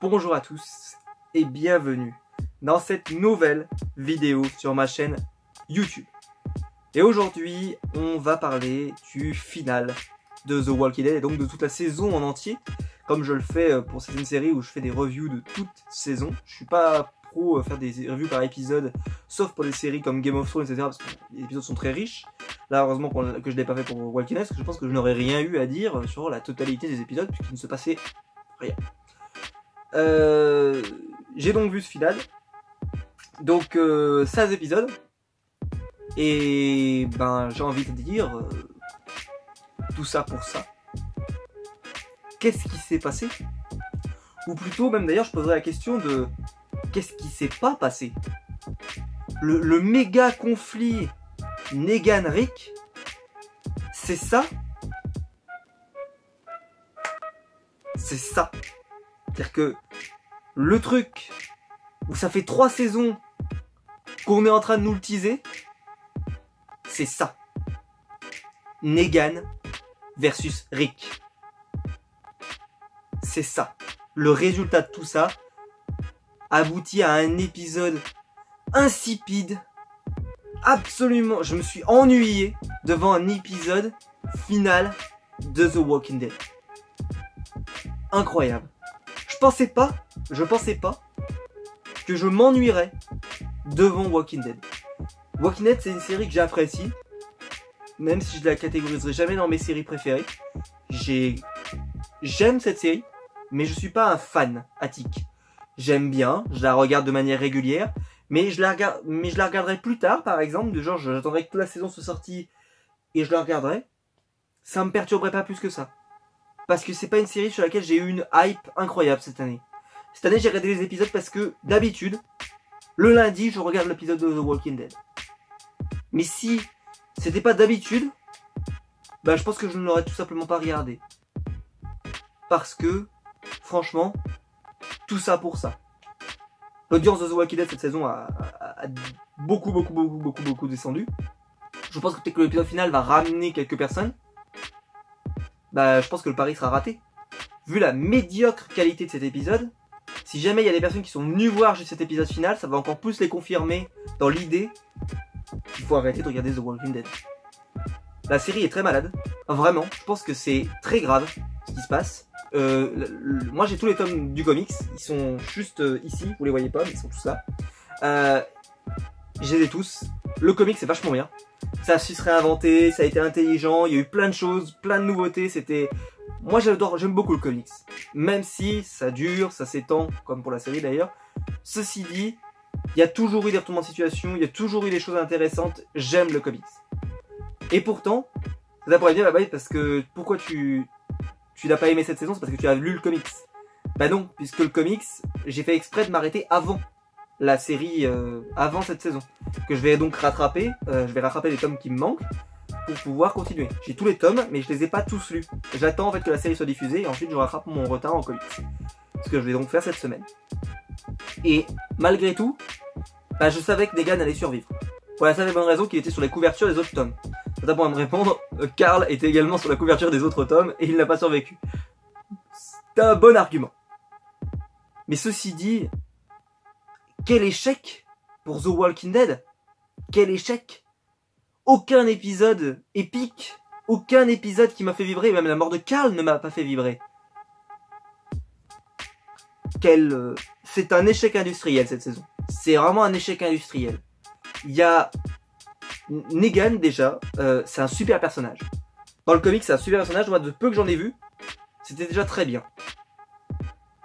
Bonjour à tous et bienvenue dans cette nouvelle vidéo sur ma chaîne YouTube. Et aujourd'hui, on va parler du final de The Walking Dead et donc de toute la saison en entier, comme je le fais pour certaines séries où je fais des reviews de toute saison. Je suis pas pro faire des reviews par épisode, sauf pour des séries comme Game of Thrones, etc. parce que les épisodes sont très riches. Là, heureusement que je l'ai pas fait pour Walking Dead, parce que je pense que je n'aurais rien eu à dire sur la totalité des épisodes, puisqu'il ne se passait rien. J'ai donc vu ce final, donc 16 épisodes, et ben j'ai envie de dire tout ça pour ça. Qu'est-ce qui s'est passé? Ou plutôt, même d'ailleurs, je poserais la question de qu'est-ce qui s'est pas passé? Le méga conflit Negan-Rick, c'est ça? C'est ça. C'est-à-dire que le truc où ça fait 3 saisons qu'on est en train de nous le teaser, c'est ça. Negan versus Rick. C'est ça. Le résultat de tout ça aboutit à un épisode insipide. Absolument, je me suis ennuyé devant un épisode final de The Walking Dead. Incroyable. Je pensais pas que je m'ennuierais devant Walking Dead. Walking Dead, c'est une série que j'apprécie, même si je la catégoriserai jamais dans mes séries préférées. J'aime cette série, mais je suis pas un fan attique. J'aime bien, je la regarde de manière régulière, mais je la regarderai plus tard, par exemple, de genre j'attendrai que toute la saison soit sortie et je la regarderai. Ça me perturberait pas plus que ça. Parce que c'est pas une série sur laquelle j'ai eu une hype incroyable cette année. Cette année, j'ai regardé les épisodes parce que, d'habitude, le lundi, je regarde l'épisode de The Walking Dead. Mais si c'était pas d'habitude, bah je pense que je ne l'aurais tout simplement pas regardé. Parce que, franchement, tout ça pour ça. L'audience de The Walking Dead cette saison a beaucoup descendu. Je pense que peut-être que l'épisode final va ramener quelques personnes. Bah, je pense que le pari sera raté. Vu la médiocre qualité de cet épisode, si jamais il y a des personnes qui sont venues voir juste cet épisode final, ça va encore plus les confirmer dans l'idée qu'il faut arrêter de regarder The Walking Dead. La série est très malade. Vraiment, je pense que c'est très grave ce qui se passe. Moi j'ai tous les tomes du comics, ils sont juste ici, vous les voyez pas, mais ils sont tous là. Je les ai tous. Le comics c'est vachement bien. Ça a su se réinventer, ça a été intelligent, il y a eu plein de choses, plein de nouveautés, c'était... Moi j'aime beaucoup le comics. Même si ça dure, ça s'étend, comme pour la série d'ailleurs. Ceci dit, il y a toujours eu des retournements de situation, il y a toujours eu des choses intéressantes, j'aime le comics. Et pourtant, ça pourrait bien, bah oui, parce que pourquoi tu n'as pas aimé cette saison, c'est parce que tu as lu le comics. Bah non, puisque le comics, j'ai fait exprès de m'arrêter avant la série, avant cette saison. Que je vais donc rattraper, je vais rattraper les tomes qui me manquent pour pouvoir continuer. J'ai tous les tomes, mais je les ai pas tous lus. J'attends en fait que la série soit diffusée et ensuite je rattrape mon retard en comics. Ce que je vais donc faire cette semaine. Et malgré tout, bah, je savais que Negan allait survivre. Pour la simple et bonne raison qu'il était sur les couvertures des autres tomes. Ça pour me répondre, Carl était également sur la couverture des autres tomes et il n'a pas survécu. C'est un bon argument. Mais ceci dit, quel échec pour The Walking Dead. Quel échec. Aucun épisode épique, aucun épisode qui m'a fait vibrer, même la mort de Carl ne m'a pas fait vibrer. C'est un échec industriel cette saison. C'est vraiment un échec industriel. Il y a Negan déjà, c'est un super personnage. Dans le comic c'est un super personnage, moi de peu que j'en ai vu, c'était déjà très bien.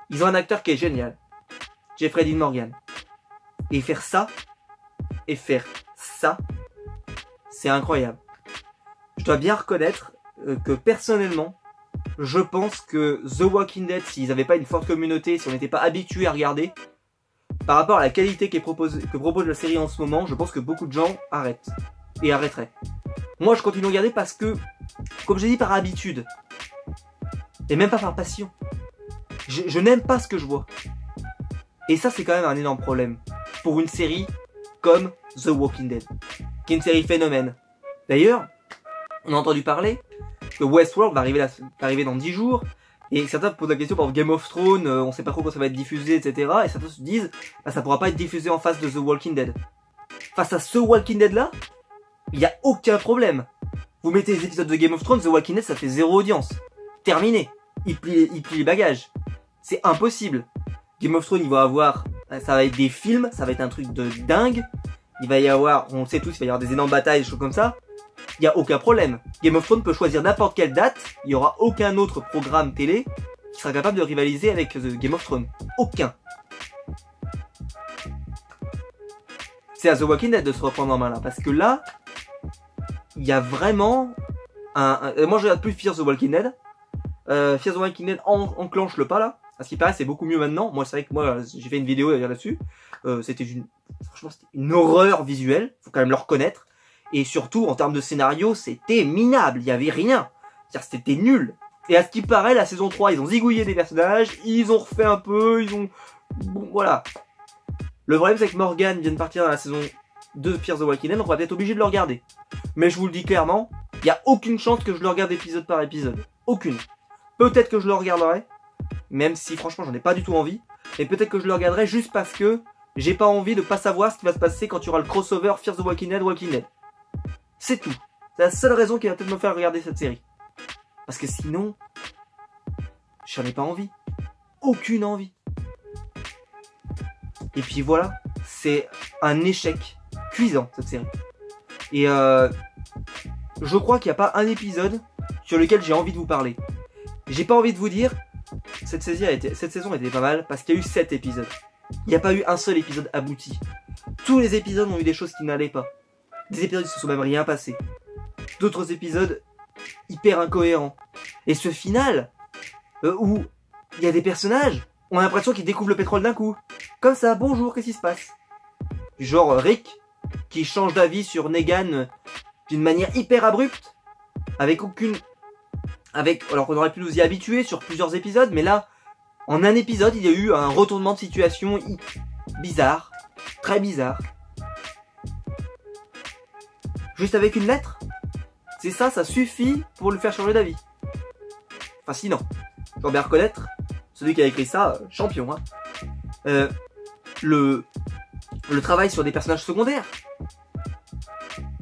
Ils ont un acteur qui est génial, Jeffrey Dean Morgan. Et faire ça, c'est incroyable. Je dois bien reconnaître que personnellement, je pense que The Walking Dead, s'ils n'avaient pas une forte communauté, si on n'était pas habitué à regarder, par rapport à la qualité que propose la série en ce moment, je pense que beaucoup de gens arrêtent. Et arrêteraient. Moi, je continue à regarder parce que, comme j'ai dit, par habitude. Et même pas par passion. Je n'aime pas ce que je vois. Et ça, c'est quand même un énorme problème. Pour une série comme The Walking Dead. Qui est une série phénomène. D'ailleurs, on a entendu parler que Westworld va arriver dans 10 jours. Et certains posent la question, par exemple, Game of Thrones, on sait pas trop quand ça va être diffusé, etc. Et certains se disent, bah, ça pourra pas être diffusé en face de The Walking Dead. Face à ce Walking Dead là, il y a aucun problème. Vous mettez les épisodes de Game of Thrones, The Walking Dead, ça fait 0 audience. Terminé. Il plie les bagages. C'est impossible. Game of Thrones, il va avoir, ça va être des films, ça va être un truc de dingue. Il va y avoir, on le sait tous, il va y avoir des énormes batailles, des choses comme ça. Il y a aucun problème. Game of Thrones peut choisir n'importe quelle date. Il y aura aucun autre programme télé qui sera capable de rivaliser avec Game of Thrones. Aucun. C'est à The Walking Dead de se reprendre en main là, parce que là, il y a vraiment moi je regarde plus Fear the Walking Dead. Fear the Walking Dead enclenche le pas là. À ce qui paraît, c'est beaucoup mieux maintenant. Moi, c'est vrai que moi, j'ai fait une vidéo d'ailleurs là-dessus. Franchement, c'était une horreur visuelle. Faut quand même le reconnaître. Et surtout, en termes de scénario, c'était minable. Il y avait rien. C'est-à-dire, c'était nul. Et à ce qui paraît, la saison 3, ils ont zigouillé des personnages. Ils ont refait un peu. Bon, voilà. Le problème, c'est que Morgan vient de partir dans la saison 2 de Fear the Walking Dead. Donc, on va peut-être obligé de le regarder. Mais je vous le dis clairement, il n'y a aucune chance que je le regarde épisode par épisode. Aucune. Peut-être que je le regarderai. Même si franchement j'en ai pas du tout envie. Mais peut-être que je le regarderai juste parce que j'ai pas envie de pas savoir ce qui va se passer quand il y aura le crossover Fear the Walking Dead, Walking Dead. C'est tout. C'est la seule raison qui va peut-être me faire regarder cette série. Parce que sinon, j'en ai pas envie. Aucune envie. Et puis voilà, c'est un échec cuisant cette série. Et je crois qu'il n'y a pas un épisode sur lequel j'ai envie de vous parler. J'ai pas envie de vous dire, cette saison était pas mal parce qu'il y a eu 7 épisodes. Il n'y a pas eu un seul épisode abouti. Tous les épisodes ont eu des choses qui n'allaient pas. Des épisodes qui se sont même rien passés. D'autres épisodes hyper incohérents. Et ce final, où il y a des personnages, on a l'impression qu'ils découvrent le pétrole d'un coup. Comme ça, bonjour, qu'est-ce qui se passe? Genre Rick, qui change d'avis sur Negan d'une manière hyper abrupte, alors qu'on aurait pu nous y habituer sur plusieurs épisodes, mais là, en un épisode, il y a eu un retournement de situation bizarre, très bizarre. Juste avec une lettre, c'est ça, ça suffit pour le faire changer d'avis. Fascinant. Je dois bien reconnaître, celui qui a écrit ça, champion. Hein. Le travail sur des personnages secondaires.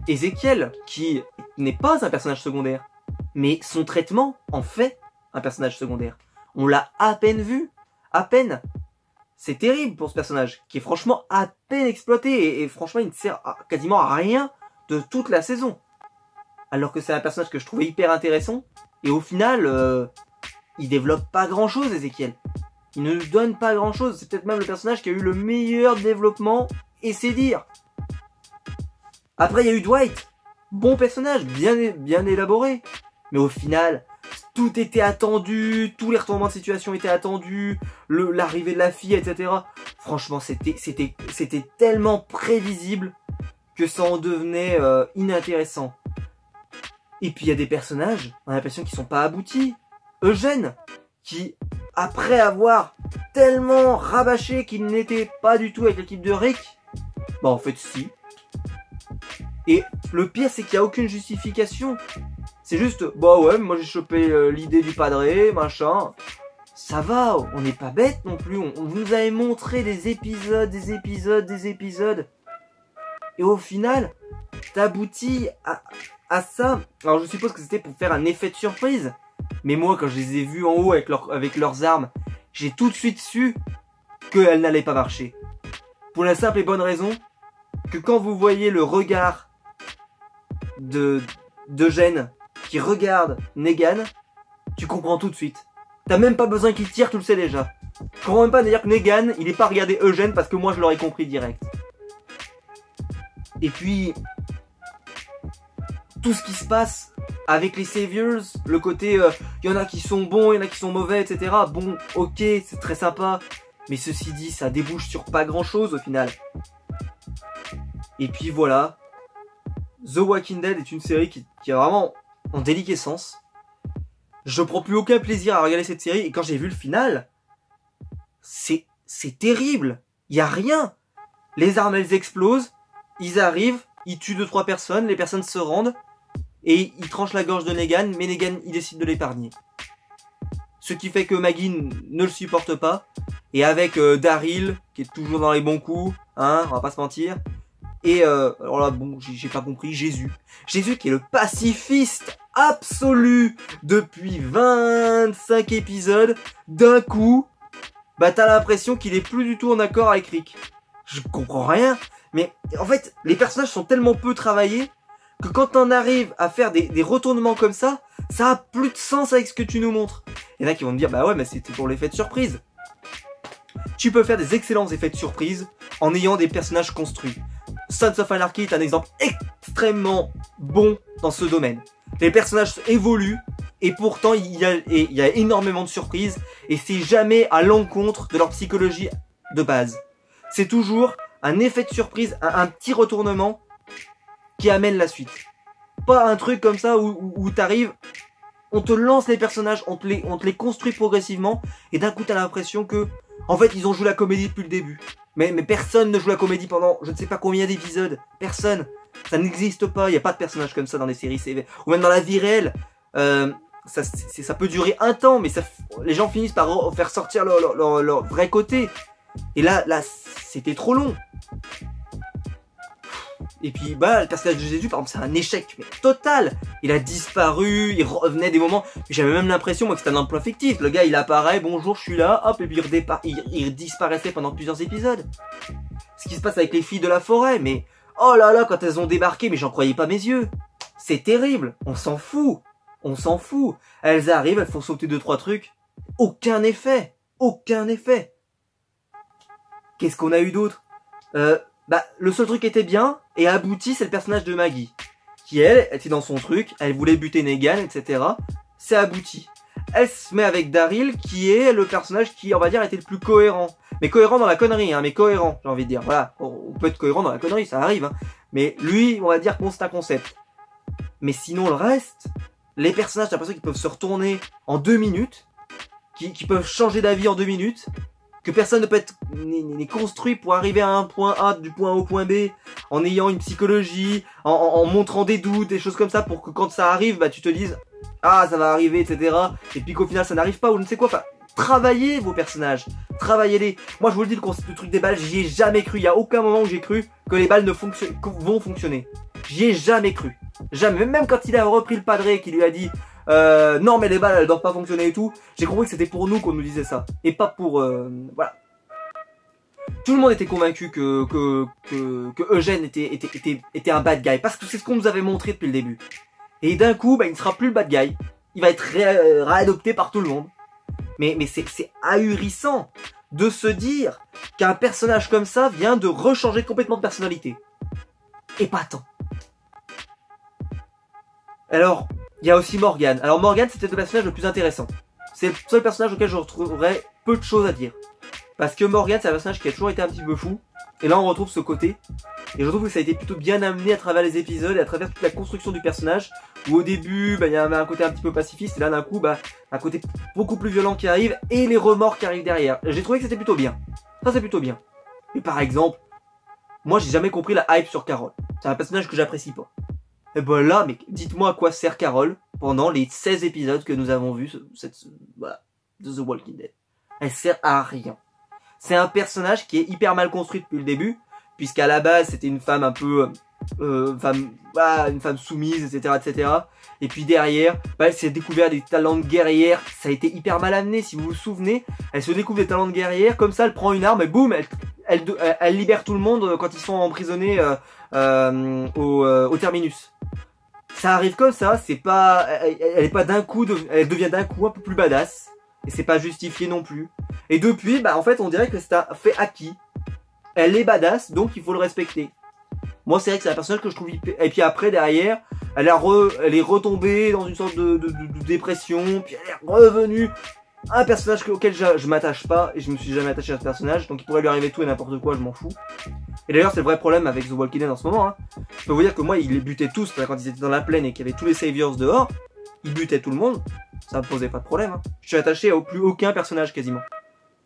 Ezekiel, qui n'est pas un personnage secondaire, mais son traitement en fait un personnage secondaire. On l'a à peine vu, à peine. C'est terrible pour ce personnage, qui est franchement à peine exploité, et franchement il ne sert quasiment à rien de toute la saison. Alors que c'est un personnage que je trouvais hyper intéressant, et au final, il développe pas grand chose, Ezekiel. Il ne nous donne pas grand chose, c'est peut-être même le personnage qui a eu le meilleur développement, et c'est dire. Après il y a eu Dwight, bon personnage, bien élaboré, mais au final, tout était attendu, tous les retournements de situation étaient attendus, l'arrivée de la fille, etc. Franchement, c'était tellement prévisible que ça en devenait inintéressant. Et puis il y a des personnages, on a l'impression qu'ils sont pas aboutis. Eugène, qui, après avoir tellement rabâché qu'il n'était pas du tout avec l'équipe de Rick, bah en fait si. Et le pire, c'est qu'il n'y a aucune justification. C'est juste, bah ouais, moi j'ai chopé l'idée du padré, machin. Ça va, on n'est pas bête non plus. On vous avait montré des épisodes. Et au final, t'aboutis à ça. Alors je suppose que c'était pour faire un effet de surprise. Mais moi, quand je les ai vus en haut avec leurs armes, j'ai tout de suite su qu'elles n'allaient pas marcher. Pour la simple et bonne raison que quand vous voyez le regard d'Eugène qui regarde Negan, tu comprends tout de suite. T'as même pas besoin qu'il tire, tu le sais déjà. Je comprends même pas d'ailleurs que Negan, il est pas regardé Eugène parce que moi je l'aurais compris direct. Et puis, tout ce qui se passe avec les Saviors, le côté, y en a qui sont bons, y en a qui sont mauvais, etc. Bon, ok, c'est très sympa. Mais ceci dit, ça débouche sur pas grand chose au final. Et puis voilà. The Walking Dead est une série qui est vraiment en déliquescence. Je prends plus aucun plaisir à regarder cette série. Et quand j'ai vu le final, c'est terrible. Il y a rien. Les armes, elles explosent. Ils arrivent. Ils tuent 2-3 personnes. Les personnes se rendent. Et ils tranchent la gorge de Negan. Mais Negan, il décide de l'épargner. ce qui fait que Maggie ne le supporte pas. Et avec Daryl, qui est toujours dans les bons coups, hein, on va pas se mentir. Et alors là, bon, j'ai pas compris, Jésus. Jésus qui est le pacifiste absolu depuis 25 épisodes. D'un coup, bah t'as l'impression qu'il est plus du tout en accord avec Rick. Je comprends rien. Mais en fait, les personnages sont tellement peu travaillés que quand on arrive à faire des retournements comme ça a plus de sens avec ce que tu nous montres. Il y en a qui vont me dire, bah ouais, mais c'était pour l'effet de surprise. Tu peux faire des excellents effets de surprise en ayant des personnages construits. Sons of Anarchy est un exemple extrêmement bon dans ce domaine. Les personnages évoluent et pourtant il y a énormément de surprises et c'est jamais à l'encontre de leur psychologie de base. C'est toujours un effet de surprise, un petit retournement qui amène la suite. Pas un truc comme ça où t'arrives, on te lance les personnages, on te les construit progressivement et d'un coup t'as l'impression que en fait ils ont joué la comédie depuis le début. Mais personne ne joue la comédie pendant je ne sais pas combien d'épisodes. Personne. Ça n'existe pas. Il n'y a pas de personnages comme ça dans les séries CV. Ou même dans la vie réelle. Ça peut durer un temps, mais les gens finissent par faire sortir leur vrai côté. Et là c'était trop long. Et puis bah le personnage de Jésus par exemple c'est un échec mais total. Il a disparu, il revenait des moments. J'avais même l'impression moi que c'était un emploi fictif. Le gars il apparaît, bonjour je suis là, hop et puis il disparaissait pendant plusieurs épisodes. Ce qui se passe avec les filles de la forêt, mais oh là là quand elles ont débarqué mais j'en croyais pas mes yeux. C'est terrible, on s'en fout. On s'en fout. Elles arrivent, elles font sauter 2-3 trucs. Aucun effet. Aucun effet. Qu'est-ce qu'on a eu d'autre Bah, le seul truc qui était bien et abouti, c'est le personnage de Maggie. Qui, elle, était dans son truc, elle voulait buter Negan, etc. C'est abouti. Elle se met avec Daryl, qui est le personnage qui, on va dire, était le plus cohérent. Mais cohérent dans la connerie, hein, mais cohérent, j'ai envie de dire. Voilà, on peut être cohérent dans la connerie, ça arrive. Hein. Mais lui, on va dire qu'on c'est un concept. Mais sinon, le reste, les personnages, j'ai l'impression qu'ils peuvent se retourner en 2 minutes, qui peuvent changer d'avis en 2 minutes, que personne ne peut être n'est construit pour arriver à un point A du point A au point B en ayant une psychologie, en montrant des doutes, des choses comme ça pour que quand ça arrive, bah tu te dises ah ça va arriver, etc. Et puis qu'au final ça n'arrive pas ou je ne sais quoi. Enfin, travaillez vos personnages, travaillez-les. Moi je vous le dis, le truc des balles, j'y ai jamais cru. Il y a aucun moment où j'ai cru que les balles vont fonctionner. J'y ai jamais cru. Jamais. Même quand il a repris le padré et qu'il lui a dit non mais les balles elles doivent pas fonctionner et tout, j'ai compris que c'était pour nous qu'on nous disait ça et pas pour voilà. Tout le monde était convaincu que Eugène était un bad guy parce que c'est ce qu'on nous avait montré depuis le début. Et d'un coup bah, il ne sera plus le bad guy, il va être réadopté par tout le monde. Mais c'est ahurissant de se dire qu'un personnage comme ça vient de rechanger complètement de personnalité. Épatant. Alors il y a aussi Morgan. Alors Morgan c'était le personnage le plus intéressant. C'est le seul personnage auquel je retrouverais peu de choses à dire. Parce que Morgan c'est un personnage qui a toujours été un petit peu fou. Et là on retrouve ce côté. Et je trouve que ça a été plutôt bien amené à travers les épisodes et à travers toute la construction du personnage. Où au début bah, il y avait un côté un petit peu pacifiste. Et là d'un coup bah, un côté beaucoup plus violent qui arrive. Et les remords qui arrivent derrière. J'ai trouvé que c'était plutôt bien. Ça c'est plutôt bien. Et par exemple, moi j'ai jamais compris la hype sur Carol. C'est un personnage que j'apprécie pas. Et ben là, mais dites-moi à quoi sert Carol pendant les 16 épisodes que nous avons vus voilà, de The Walking Dead. Elle sert à rien. C'est un personnage qui est hyper mal construit depuis le début, puisqu'à la base c'était une femme un peu, une femme soumise, etc., etc. Et puis derrière, bah, elle s'est découvert des talents de guerrière. Ça a été hyper mal amené, si vous vous souvenez. Elle se découvre des talents de guerrière, comme ça elle prend une arme et boum, elle libère tout le monde quand ils sont emprisonnés au terminus. Ça arrive comme ça, c'est pas, elle est pas d'un coup, elle devient d'un coup un peu plus badass et c'est pas justifié non plus. Et depuis, bah en fait, on dirait que c'est un fait acquis. Elle est badass, donc il faut le respecter. Moi, c'est vrai que c'est un personnage que je trouve hyper... Et puis après, derrière, elle est retombée dans une sorte de dépression, puis elle est revenue. Un personnage auquel je m'attache pas, et je me suis jamais attaché à ce personnage, donc il pourrait lui arriver tout et n'importe quoi, je m'en fous. Et d'ailleurs c'est le vrai problème avec The Walking Dead en ce moment, hein. Je peux vous dire que moi ils les butaient tous, quand ils étaient dans la plaine et qu'il y avait tous les saviors dehors, ils butaient tout le monde, ça me posait pas de problème, hein. Je suis attaché à plus aucun personnage quasiment.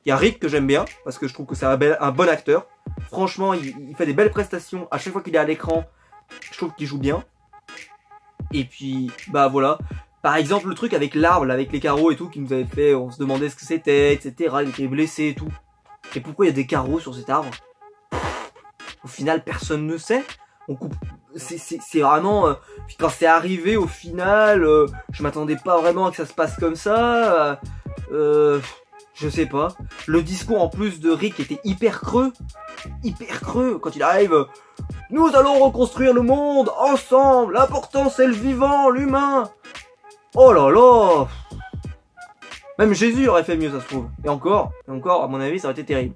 Il y a Rick que j'aime bien, parce que je trouve que c'est un bon acteur. Franchement, il fait des belles prestations, à chaque fois qu'il est à l'écran, je trouve qu'il joue bien. Et puis, bah voilà. Par exemple, le truc avec l'arbre, là, avec les carreaux et tout, qui nous avait fait, on se demandait ce que c'était, etc. Il était blessé et tout. Et pourquoi il y a des carreaux sur cet arbre? Au final, personne ne sait. On coupe. C'est vraiment. Quand c'est arrivé, au final, je m'attendais pas vraiment à que ça se passe comme ça. Je sais pas. Le discours en plus de Rick était hyper creux. Hyper creux. Quand il arrive. Nous allons reconstruire le monde ensemble. L'important c'est le vivant, l'humain. Oh là là. Même Jésus aurait fait mieux, ça se trouve. Et encore, à mon avis, ça aurait été terrible.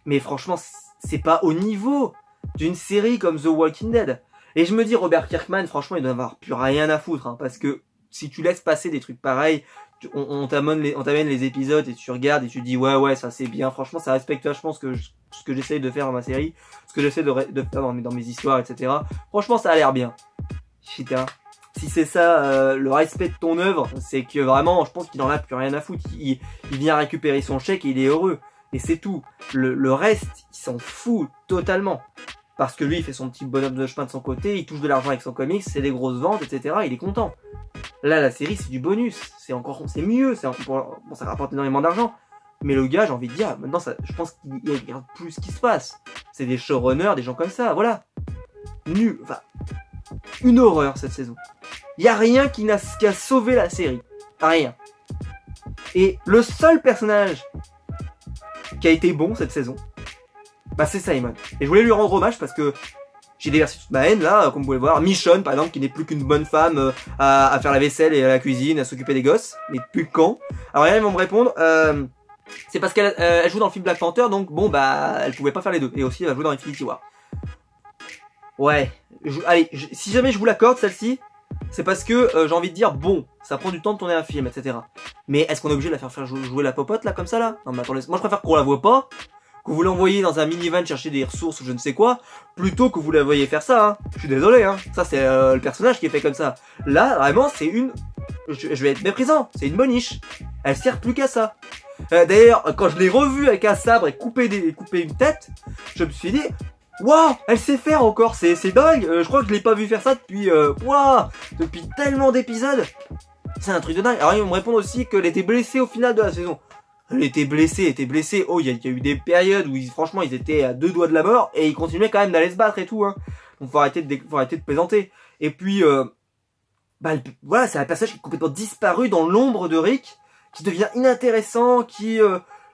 Mais franchement, c'est pas au niveau d'une série comme The Walking Dead. Et je me dis, Robert Kirkman, franchement, il doit avoir plus rien à foutre. Hein, parce que si tu laisses passer des trucs pareils, on t'amène les épisodes et tu regardes et tu dis, ouais, ça c'est bien. Franchement, ça respecte vachement ce que j'essaye de faire dans ma série, ce que j'essaie de faire dans mes histoires, etc. Franchement, ça a l'air bien. Putain. Si c'est ça, le respect de ton œuvre, c'est que vraiment, je pense qu'il en a plus rien à foutre. Il vient récupérer son chèque et il est heureux. Et c'est tout. Le reste, il s'en fout totalement. Parce que lui, il fait son petit bonhomme de chemin de son côté, il touche de l'argent avec son comics, c'est des grosses ventes, etc. Il est content. Là, la série, c'est du bonus. C'est mieux. Bon, ça rapporte énormément d'argent. Mais le gars, j'ai envie de dire, maintenant, je pense qu'il regarde plus ce qui se passe. C'est des showrunners, des gens comme ça, voilà. Nul. Enfin, une horreur, cette saison. Il n'y a rien qui a sauvé la série. Rien. Et le seul personnage qui a été bon cette saison, bah c'est Simon. Et je voulais lui rendre hommage parce que j'ai déversé toute ma haine là, comme vous pouvez le voir. Michonne, par exemple, qui n'est plus qu'une bonne femme à faire la vaisselle et à la cuisine, à s'occuper des gosses. Mais depuis quand? Alors là, ils vont me répondre, c'est parce qu'elle joue dans le film Black Panther, donc bon, bah, elle pouvait pas faire les deux. Et aussi, elle joue dans Infinity War. Ouais. Allez, si jamais je vous l'accorde, celle-ci, c'est parce que j'ai envie de dire, bon, ça prend du temps de tourner un film, etc. Mais est-ce qu'on est obligé de la faire jouer la popote, là, comme ça, là? Non, mais attendez, moi je préfère qu'on la voit pas, que vous l'envoyez dans un minivan chercher des ressources ou je ne sais quoi, plutôt que vous la voyez faire ça, hein. Je suis désolé, hein. Ça, c'est le personnage qui est fait comme ça. Là, vraiment, c'est une... Je vais être méprisant, c'est une boniche. Elle sert plus qu'à ça. D'ailleurs, quand je l'ai revue avec un sabre et couper une tête, je me suis dit... Waouh, elle sait faire encore, c'est dingue. Je crois que je l'ai pas vu faire ça depuis depuis tellement d'épisodes. C'est un truc de dingue. Alors ils vont me répondre aussi qu'elle était blessée au final de la saison. Elle était blessée. Oh, il y a eu des périodes où franchement ils étaient à 2 doigts de la mort et ils continuaient quand même d'aller se battre et tout. Hein. Donc faut arrêter de plaisanter. Et puis voilà, c'est un personnage qui est complètement disparu dans l'ombre de Rick, qui devient inintéressant, qui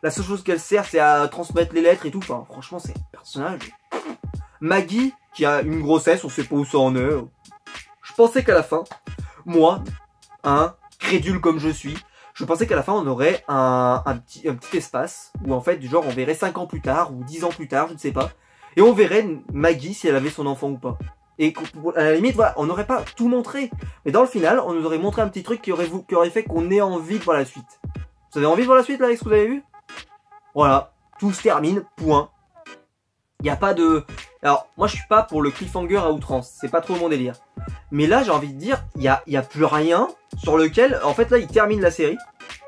la seule chose qu'elle sert c'est à transmettre les lettres et tout. Enfin franchement c'est un personnage. Maggie, qui a une grossesse, on sait pas où ça en est. Je pensais qu'à la fin, moi, crédule comme je suis, je pensais qu'à la fin on aurait un petit espace où en fait du genre on verrait 5 ans plus tard ou 10 ans plus tard, je ne sais pas, et on verrait Maggie si elle avait son enfant ou pas. Et à la limite, voilà, on n'aurait pas tout montré, mais dans le final, on nous aurait montré un petit truc qui aurait fait qu'on ait envie de voir la suite. Vous avez envie de voir la suite là avec ce que vous avez vu? Voilà, tout se termine, point. Il n'y a pas de... Alors, moi je suis pas pour le cliffhanger à outrance, c'est pas trop mon délire. Mais là, j'ai envie de dire, il y a plus rien sur lequel... En fait, là, il termine la série.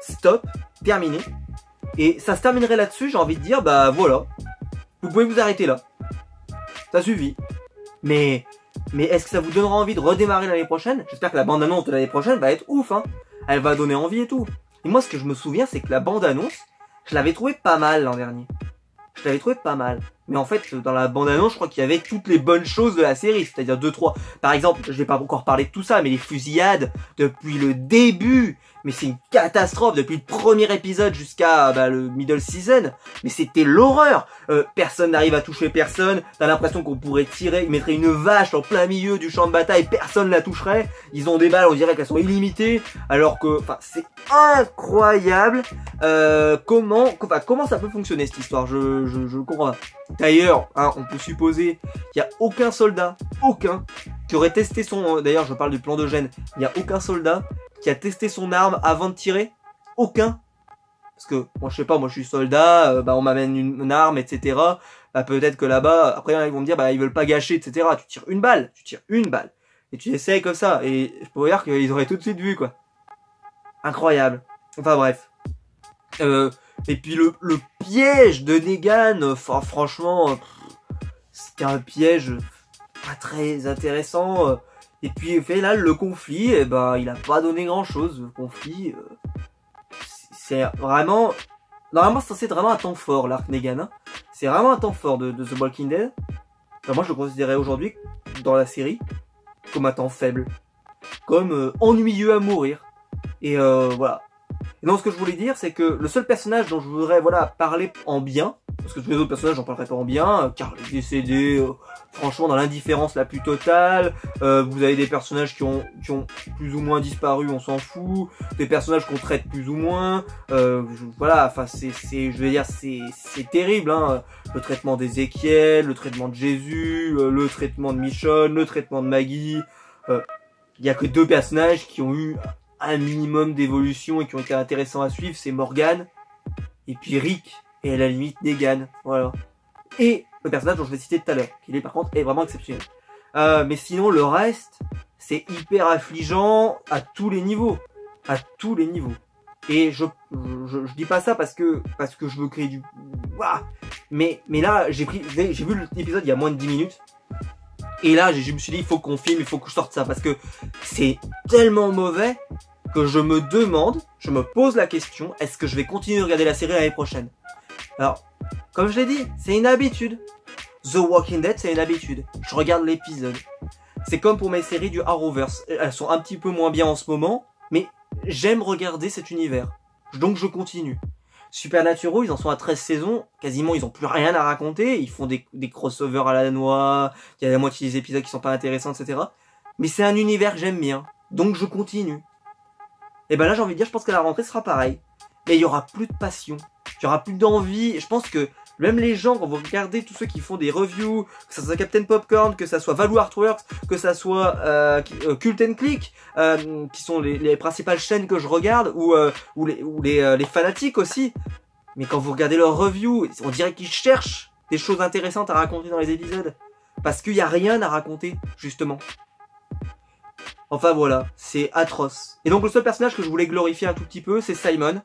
Stop, terminé. Et ça se terminerait là-dessus, j'ai envie de dire, bah voilà. Vous pouvez vous arrêter là. Ça suffit. Mais est-ce que ça vous donnera envie de redémarrer l'année prochaine? J'espère que la bande-annonce de l'année prochaine va être ouf, hein. Elle va donner envie et tout. Et moi, ce que je me souviens, c'est que la bande-annonce, je l'avais trouvée pas mal l'an dernier. Je l'avais trouvé pas mal. Mais en fait, dans la bande-annonce, je crois qu'il y avait toutes les bonnes choses de la série. C'est-à-dire 2-3. Par exemple, je vais pas encore parler de tout ça, mais les fusillades, depuis le début. Mais c'est une catastrophe. Depuis le premier épisode jusqu'à le middle season. Mais c'était l'horreur. Personne n'arrive à toucher personne. T'as l'impression qu'on pourrait tirer, ils mettraient une vache en plein milieu du champ de bataille. Personne la toucherait. Ils ont des balles, on dirait qu'elles sont illimitées. Alors que, enfin, c'est incroyable. Comment ça peut fonctionner cette histoire? Je comprends pas. D'ailleurs, hein, on peut supposer qu'il n'y a aucun soldat, qui aurait testé son... D'ailleurs, je parle du plan de Gênes. Il n'y a aucun soldat qui a testé son arme avant de tirer. Aucun. Parce que, moi, je sais pas, moi, je suis soldat, on m'amène une arme, etc. Bah, peut-être que là-bas, après, ils vont me dire, ils veulent pas gâcher, etc. Tu tires une balle. Et tu essayes comme ça. Et je peux vous dire qu'ils auraient tout de suite vu, quoi. Incroyable. Enfin, bref. Et puis le piège de Negan, franchement, c'était un piège pas très intéressant. Et puis fait là le conflit, eh ben il a pas donné grand chose. Le conflit, c'est vraiment normalement c'est censé être vraiment un temps fort l'arc Negan. Hein. C'est vraiment un temps fort de The Walking Dead. Enfin, moi je le considérais aujourd'hui dans la série comme un temps faible, comme ennuyeux à mourir. Et voilà. Et donc ce que je voulais dire, c'est que le seul personnage dont je voudrais parler en bien, parce que tous les autres personnages j'en parlerai pas en bien, car il est décédé franchement dans l'indifférence la plus totale. Vous avez des personnages qui ont plus ou moins disparu, on s'en fout. Des personnages qu'on traite plus ou moins. Voilà, enfin je veux dire c'est terrible, hein. Le traitement d'Ézéchiel, le traitement de Jésus, le traitement de Michonne, le traitement de Maggie. Il y a que 2 personnages qui ont eu un minimum d'évolution et qui ont été intéressants à suivre, c'est Morgan et puis Rick et à la limite Negan, voilà. Et le personnage dont je vais citer tout à l'heure, qui par contre est vraiment exceptionnel. Mais sinon le reste, c'est hyper affligeant à tous les niveaux, Et je dis pas ça parce que je veux créer du, mais là j'ai vu l'épisode il y a moins de 10 minutes. Et là, je me suis dit, il faut qu'on filme, il faut que je sorte ça, parce que c'est tellement mauvais que je me pose la question, est-ce que je vais continuer de regarder la série l'année prochaine? Alors, comme je l'ai dit, c'est une habitude. The Walking Dead, c'est une habitude. Je regarde l'épisode. C'est comme pour mes séries du Arrowverse. Elles sont un petit peu moins bien en ce moment, mais j'aime regarder cet univers. Donc je continue. Supernatural, ils en sont à 13 saisons, quasiment ils ont plus rien à raconter, ils font des crossovers à la noix, il y a la moitié des épisodes qui sont pas intéressants, etc. Mais c'est un univers que j'aime bien, donc je continue. Et ben là j'ai envie de dire, je pense qu'à la rentrée ce sera pareil. Mais il y aura plus de passion, il y aura plus d'envie, je pense que même les gens, quand vous regardez tous ceux qui font des reviews, que ça soit Captain Popcorn, que ça soit Value Artworks, que ça soit Cult and Click, qui sont les principales chaînes que je regarde, ou les fanatiques aussi. Mais quand vous regardez leurs reviews, on dirait qu'ils cherchent des choses intéressantes à raconter dans les épisodes. Parce qu'il n'y a rien à raconter, justement. Enfin voilà, c'est atroce. Et donc le seul personnage que je voulais glorifier un tout petit peu, c'est Simon,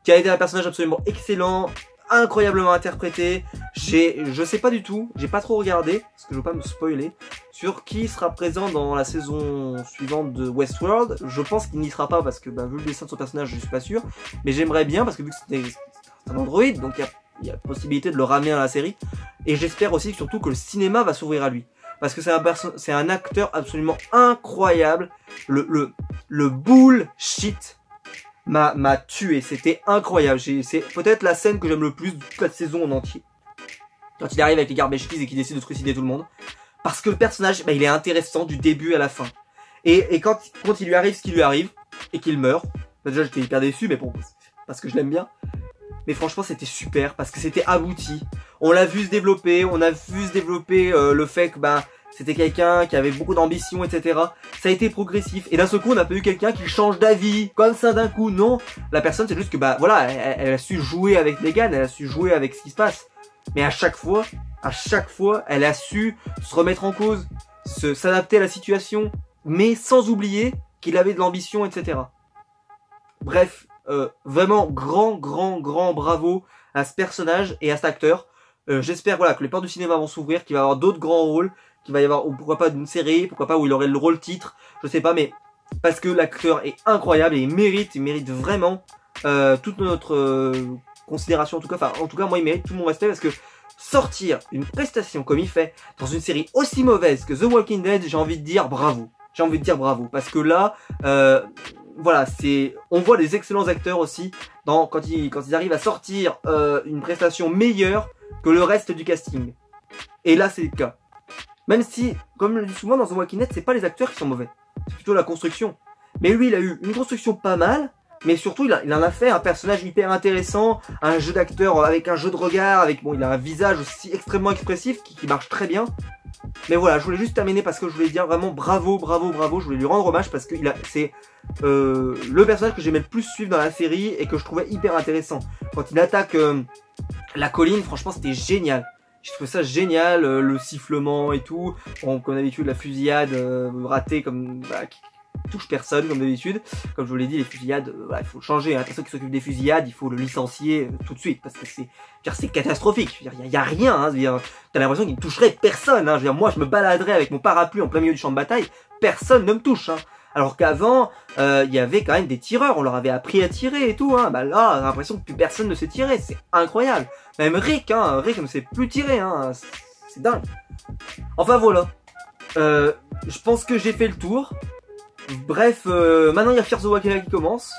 qui a été un personnage absolument excellent, incroyablement interprété. Je sais pas du tout, j'ai pas trop regardé, parce que je veux pas me spoiler, sur qui sera présent dans la saison suivante de Westworld. Je pense qu'il n'y sera pas, parce que vu le dessin de son personnage, je suis pas sûr. Mais j'aimerais bien, parce que vu que c'est un android, donc il y a possibilité de le ramener dans la série. Et j'espère aussi surtout que le cinéma va s'ouvrir à lui. Parce que c'est un acteur absolument incroyable. Le bullshit m'a tué, c'était incroyable. C'est peut-être la scène que j'aime le plus de toute la saison en entier. Quand il arrive avec les garbage keys et qu'il décide de trucider tout le monde. Parce que le personnage, il est intéressant du début à la fin. Et quand il lui arrive ce qui lui arrive, et qu'il meurt, déjà j'étais hyper déçu, mais bon, parce que je l'aime bien. Mais franchement c'était super, parce que c'était abouti. On l'a vu se développer, le fait que c'était quelqu'un qui avait beaucoup d'ambition, etc. Ça a été progressif. Et d'un seul coup, on n'a pas eu quelqu'un qui change d'avis, comme ça d'un coup. Non, la personne, c'est juste que, elle a su jouer avec Negan, elle a su jouer avec ce qui se passe. Mais à chaque fois, elle a su se remettre en cause, s'adapter à la situation, mais sans oublier qu'il avait de l'ambition, etc. Bref, vraiment grand bravo à ce personnage et à cet acteur. J'espère que les portes du cinéma vont s'ouvrir, qu'il va y avoir d'autres grands rôles, qu'il va y avoir, ou pourquoi pas d'une série, pourquoi pas où il aurait le rôle titre, je sais pas, mais parce que l'acteur est incroyable et il mérite vraiment toute notre considération, en tout cas moi il mérite tout mon respect, parce que sortir une prestation comme il fait dans une série aussi mauvaise que The Walking Dead, j'ai envie de dire bravo, parce que là on voit des excellents acteurs aussi quand ils arrivent à sortir une prestation meilleure que le reste du casting. Et là c'est le cas. Même si, comme je le dis souvent dans The Walking Dead, c'est pas les acteurs qui sont mauvais, c'est plutôt la construction. Mais lui, il a eu une construction pas mal, mais surtout, il en a fait un personnage hyper intéressant, un jeu d'acteur avec un jeu de regard, il a un visage aussi extrêmement expressif qui marche très bien. Mais voilà, je voulais juste terminer parce que je voulais dire vraiment bravo, je voulais lui rendre hommage parce que c'est le personnage que j'aimais le plus suivre dans la série et que je trouvais hyper intéressant. Quand il attaque la colline, franchement, c'était génial. J'ai trouvé ça génial, le sifflement et tout. Bon, comme d'habitude, la fusillade ratée touche personne comme d'habitude. Comme je vous l'ai dit, les fusillades, il faut le changer. La personne qui s'occupe des fusillades, il faut le licencier tout de suite parce que c'est catastrophique. Il y a rien. Hein, t'as l'impression qu'il ne toucherait personne. Hein, moi, je me baladerais avec mon parapluie en plein milieu du champ de bataille, personne ne me touche. Hein. Alors qu'avant, il y avait quand même des tireurs, on leur avait appris à tirer et tout. Hein. Bah là, j'ai l'impression que plus personne ne sait tirer, c'est incroyable. Même Rick, Rick ne sait plus tirer, hein. C'est dingue. Enfin voilà. Je pense que j'ai fait le tour. Bref, maintenant il y a Fear the Walking Dead qui commence.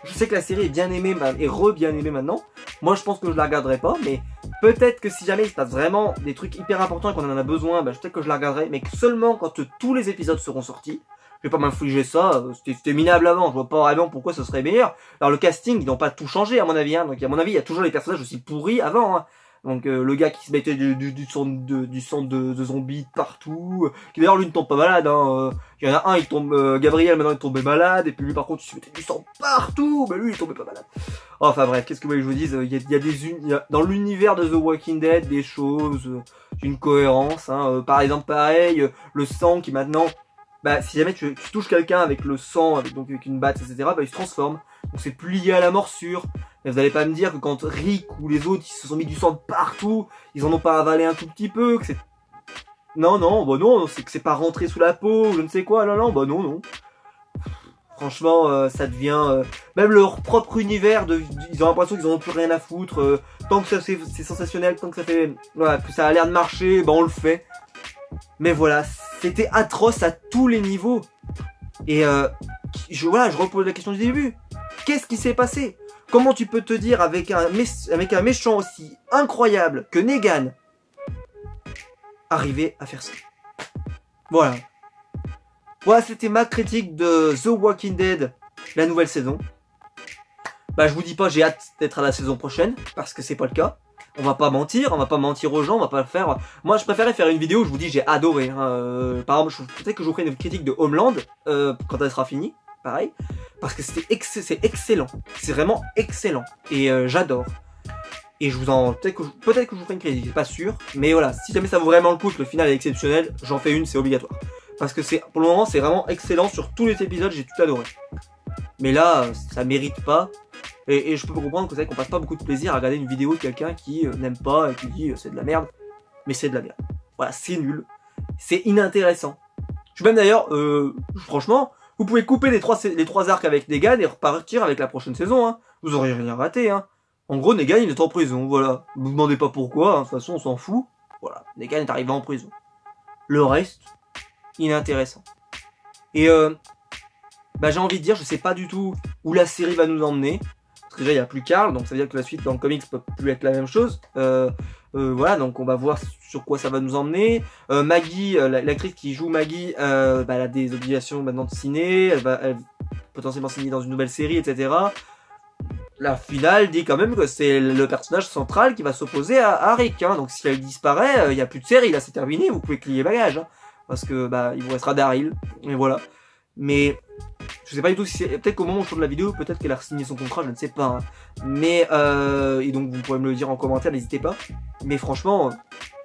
Je sais que la série est bien aimée et bien aimée maintenant. Moi je pense que je la regarderai pas, mais peut-être que si jamais il se passe vraiment des trucs hyper importants et qu'on en a besoin, bah, peut-être que je la regarderai, mais seulement quand tous les épisodes seront sortis. Je vais pas m'infliger ça, c'était minable avant, je vois pas vraiment pourquoi ce serait meilleur. Alors le casting, ils n'ont pas tout changé à mon avis, hein. Donc à mon avis, il y a toujours les personnages aussi pourris avant, hein. Donc le gars qui se mettait du sang de zombies partout, qui d'ailleurs lui ne tombe pas malade, hein. Il y en a un, il tombe, Gabriel maintenant il tombait malade, et puis lui par contre il se mettait du sang partout, mais lui il tombait pas malade. Enfin bref, qu'est-ce que vous voulez que je vous dise, il y a dans l'univers de The Walking Dead des choses, d'une cohérence, hein. Par exemple pareil, le sang qui maintenant, bah si jamais tu touches quelqu'un avec le sang, avec une batte, etc., bah il se transforme. Donc c'est plus lié à la morsure. Mais vous allez pas me dire que quand Rick ou les autres ils se sont mis du sang de partout, ils en ont pas avalé un tout petit peu, que c'est... Non, bah non, c'est que c'est pas rentré sous la peau, ou je ne sais quoi, non, bah non. Franchement, ça devient... même leur propre univers, ils ont l'impression qu'ils en ont plus rien à foutre. Tant que c'est sensationnel, tant que ça fait... Voilà, que ça a l'air de marcher, bah on le fait. Mais voilà, c'était atroce à tous les niveaux. Et je repose la question du début. Qu'est-ce qui s'est passé? Comment tu peux te dire avec un méchant aussi incroyable que Negan arriver à faire ça? Voilà. Voilà, c'était ma critique de The Walking Dead, la nouvelle saison. Bah je vous dis pas, j'ai hâte d'être à la saison prochaine, parce que c'est pas le cas. On va pas mentir aux gens, on va pas le faire. Moi je préférais faire une vidéo où je vous dis j'ai adoré. Hein. Par exemple, peut-être que je vous ferai une critique de Homeland, quand elle sera finie. Pareil, parce que c'est excellent, c'est vraiment excellent, et j'adore. Et je vous en... peut-être que je vous ferai une critique, pas sûr, mais voilà, si jamais ça vaut vraiment le coup, que le final est exceptionnel, j'en fais une, c'est obligatoire. Parce que pour le moment, c'est vraiment excellent, sur tous les épisodes, j'ai tout adoré. Mais là, ça mérite pas, et je peux comprendre que c'est vrai qu'on passe pas beaucoup de plaisir à regarder une vidéo de quelqu'un qui n'aime pas, et qui dit c'est de la merde, mais c'est de la merde. Voilà, c'est nul, c'est inintéressant. Je suis même d'ailleurs, franchement... Vous pouvez couper les trois arcs avec Negan et repartir avec la prochaine saison, hein. Vous aurez rien raté, hein. En gros, Negan, il est en prison, voilà. Vous vous demandez pas pourquoi, hein. De toute façon, on s'en fout. Voilà, Negan est arrivé en prison. Le reste, inintéressant. Et bah j'ai envie de dire, je sais pas du tout où la série va nous emmener. Parce que déjà, il n'y a plus Carl, donc ça veut dire que la suite dans le comics peut plus être la même chose. Voilà, donc on va voir sur quoi ça va nous emmener. Maggie, l'actrice qui joue Maggie, bah, elle a des obligations maintenant de ciné, elle va potentiellement signer dans une nouvelle série, etc. La finale dit quand même que c'est le personnage central qui va s'opposer à Rick, hein. Donc si elle disparaît, il n'y a plus de série, là c'est terminé, vous pouvez plier bagage, hein. Parce que bah il vous restera Daryl, et voilà. Mais je sais pas du tout si c'est... Peut-être qu'au moment où je tourne la vidéo, peut-être qu'elle a signé son contrat, je ne sais pas. Hein. Mais, et donc vous pourrez me le dire en commentaire, n'hésitez pas. Mais franchement,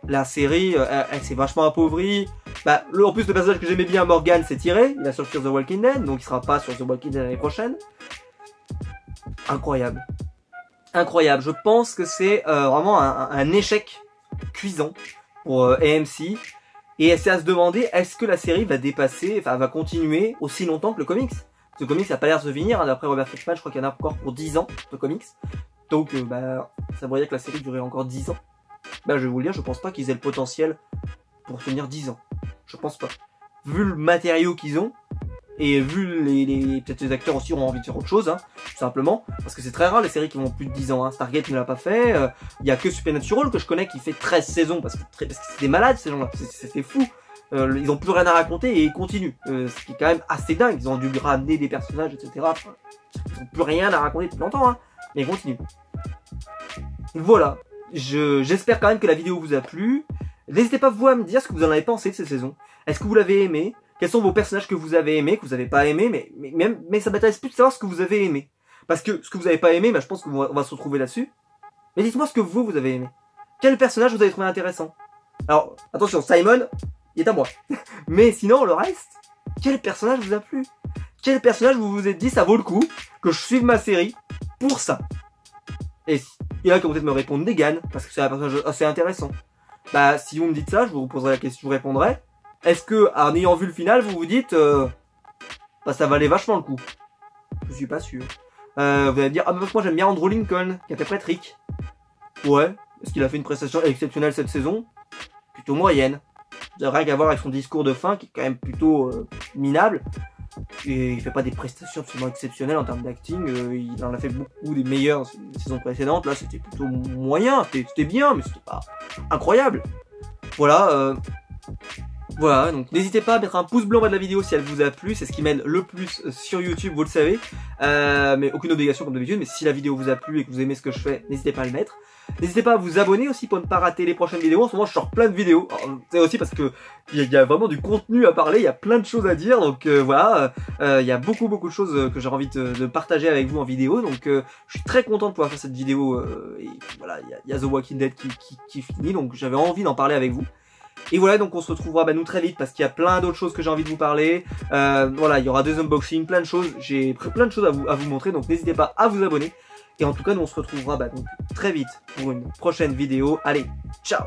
la série, elle s'est vachement appauvrie. Bah, en plus, le personnage que j'aimais bien, Morgan, s'est tiré. Il a sur The Walking Dead, donc il sera pas sur The Walking Dead l'année prochaine. Incroyable. Incroyable. Je pense que c'est vraiment un échec cuisant pour AMC. Et c'est à se demander, est-ce que la série va dépasser, enfin va continuer aussi longtemps que le comics? Parce que le comics n'a pas l'air de se finir, hein, d'après Robert Kirkman, je crois qu'il y en a encore pour 10 ans de comics. Donc bah ça voudrait dire que la série durerait encore 10 ans. Bah je vais vous le dire, je pense pas qu'ils aient le potentiel pour tenir 10 ans. Je pense pas. Vu le matériau qu'ils ont, et vu peut-être les acteurs aussi auront envie de faire autre chose, hein, tout simplement. Parce que c'est très rare les séries qui vont plus de 10 ans, hein. Stargate ne l'a pas fait, y a que Supernatural que je connais qui fait 13 saisons, parce que c'est des malades ces gens-là, c'est fou. Ils ont plus rien à raconter et ils continuent. Ce qui est quand même assez dingue, ils ont dû ramener des personnages, etc. Enfin, ils ont plus rien à raconter depuis longtemps, hein, mais ils continuent. Voilà, j'espère quand même que la vidéo vous a plu. N'hésitez pas vous à me dire ce que vous en avez pensé de cette saison. Est-ce que vous l'avez aimé? Quels sont vos personnages que vous avez aimés, que vous n'avez pas aimés, mais ça m'intéresse plus de savoir ce que vous avez aimé. Parce que ce que vous n'avez pas aimé, bah, je pense qu'on va se retrouver là-dessus. Mais dites-moi ce que vous avez aimé. Quel personnage vous avez trouvé intéressant? Alors, attention, Simon, il est à moi. Mais sinon, le reste, quel personnage vous a plu? quel personnage vous vous êtes dit ça vaut le coup que je suive ma série pour ça? Et il y en a qui vont peut-être me répondre Negan, parce que c'est un personnage assez intéressant. Bah, si vous me dites ça, je vous poserai la question, je vous répondrai. Est-ce que, en ayant vu le final, vous vous dites, bah, ça valait vachement le coup? Je suis pas sûr. Vous allez me dire, ah, bah, moi j'aime bien Andrew Lincoln, qui interprète Rick. Ouais. Est-ce qu'il a fait une prestation exceptionnelle cette saison? Plutôt moyenne. Rien qu'à voir avec son discours de fin, qui est quand même plutôt minable. Et il fait pas des prestations absolument exceptionnelles en termes d'acting. Il en a fait beaucoup des meilleures des saisons précédentes. Là, c'était plutôt moyen. C'était bien, mais c'était pas incroyable. Voilà. Voilà, donc n'hésitez pas à mettre un pouce bleu en bas de la vidéo si elle vous a plu, c'est ce qui m'aide le plus sur YouTube, vous le savez. Mais aucune obligation comme d'habitude, mais si la vidéo vous a plu et que vous aimez ce que je fais, n'hésitez pas à le mettre. N'hésitez pas à vous abonner aussi pour ne pas rater les prochaines vidéos. En ce moment, je sors plein de vidéos. C'est aussi parce que il y a vraiment du contenu à parler, il y a plein de choses à dire. Donc voilà, il y a beaucoup de choses que j'ai envie de partager avec vous en vidéo. Donc je suis très content de pouvoir faire cette vidéo. Et voilà, il y a The Walking Dead qui finit, donc j'avais envie d'en parler avec vous. Et voilà, donc on se retrouvera nous très vite parce qu'il y a plein d'autres choses que j'ai envie de vous parler. Voilà, il y aura des unboxings, plein de choses. J'ai plein de choses à vous montrer, donc n'hésitez pas à vous abonner. Et en tout cas, nous on se retrouvera donc très vite pour une prochaine vidéo. Allez, ciao!